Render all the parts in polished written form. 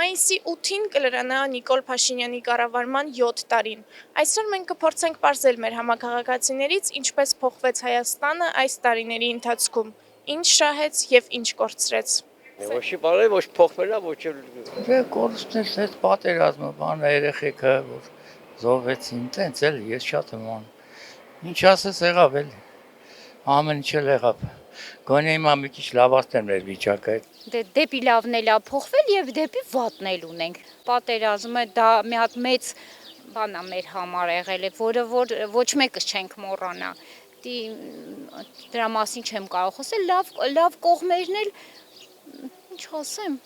Մայիսի 8-ին կլրանա Նիկոլ Փաշինյանի կառավարման 7 տարին։ Այսօր մենք կփորձենք պարզել մեր համակարգացիներից, ինչպես փոխվեց Հայաստանը այս տարիների ընթացքում, ինչ շահեց եւ ինչ կորցրեց։ Ոչի բարի, ոչ փոխվել է, ոչ Դե կորուստներ այդ պատերազմը, բանը երեխեքը որ զոհվեցին, տենց էլ ես շատ եմ անում։ Ինչ ասես եղավ էլ։ Ամեն ինչ էլ եղավ։ Գոնե հիմա մի քիչ լավացնել մեր վիճակը։ Դե դեպի լավն էլ փոխվել եւ դեպի վատն էլ ունենք։ Պատերազմը դա մի հատ մեծ բան է մեր համար եղել է, որը որ ոչ մեկս չենք մոռանա։ Դրա մասին չեմ կարող խոսել, լավ կողմերն էլ ինչ ասեմ,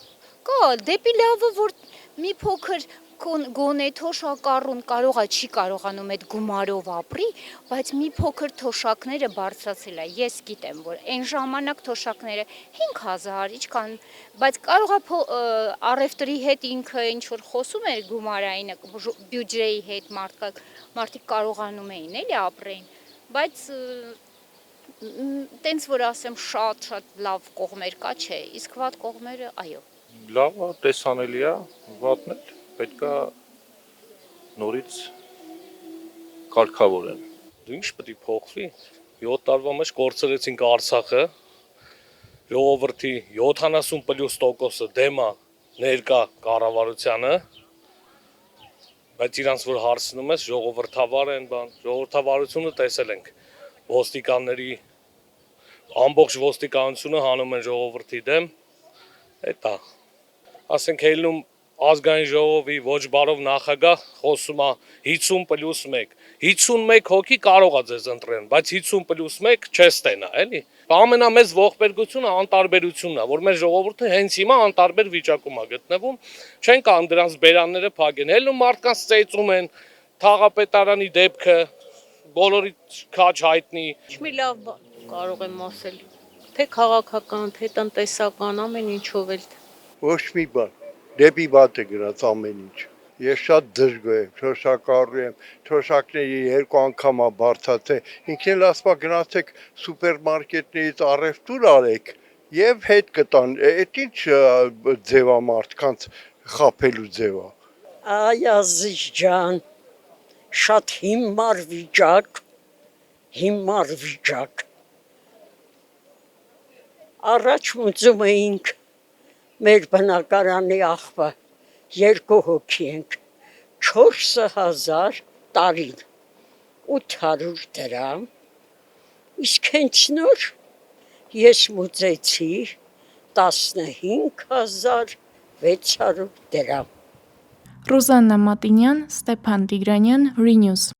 կա դեպի լավը, որ մի փոքր գոնե թոշակառուն կարողա չի կարողանում այդ գումարով ապրի, բայց մի փոքր թոշակները բարձրացել է։ Ես գիտեմ, որ այն ժամանակ թոշակները 5000, ինչքան, բայց կարողա առևտրի հետ ինքը ինչ որ խոսում էր գումարային բյուջեի հետ մարդիկ կարողանում էին էլի ապրեն, բայց տենց որ ասեմ շատ լավ կողմեր կա, չէ, իսկ վատ կողմերը, այո։ Լավ է, տեսանելի է, վատն էլ պետք է նորից կարգավորեն։ Դու ինչ պետք է փոխվի։ 7 տարվա մեջ կորցրեցինք Արցախը, ժողովրդի 70+% դեմ է ներկա կառավարությանը, բայց իրանց որ հարցնում ես ժողովրդավար են բան, ժողովրդավարությունը տեսել ենք, ոստիկանների ամբողջ ոստիկանությունը հանում են ժողովրդի դեմ, էտա, ասենք ելնում ազգային ժողովի ոչ բարով նախագահ խոսում է 50+1, 51 հոգի կարող է ձեզ ընտրեն, բայց 50+1 չես տենա, էլի։ Ամենամեծ ողբերգությունը անտարբերությունն է, որ մեր ժողովուրդը հենց հիմա անտարբեր վիճակում է գտնվում, չեն կարող դրանց բերանները փակեն, ելնում մարդկանց ծեծում են, թաղապետարանի դեպքը, բոլորի քաջ հայտնի։ Մի լավ կարող եմ ասել, թե քաղաքական, թե տնտեսական, ամեն ինչով էլ։ Ոչ մի բան, դեպի վատ է գնաց ամեն ինչ։ Ես շատ դժգոհ եմ, թոշակառու եմ, թոշակների 2 անգամ է բարձրացել։ Ինքն էլ ասում է գնացեք սուպերմարկետներից առևտուր արեք եւ հետ կտան։ Այդ ինչ ձև է մարդկանց խաբելու ձև է։ Այ Ազիզ ջան, շատ հիմար վիճակ։ Առաջ ուզում էինք մեր բնակարանի աղբը 2 հոգի ենք, 4000 տարին, 800 դրամ, իսկ հենց նոր ես մուծեցի 15600 դրամ։ Ռուզաննա Մատինյան, Ստեփան Տիգրանյան, Renews։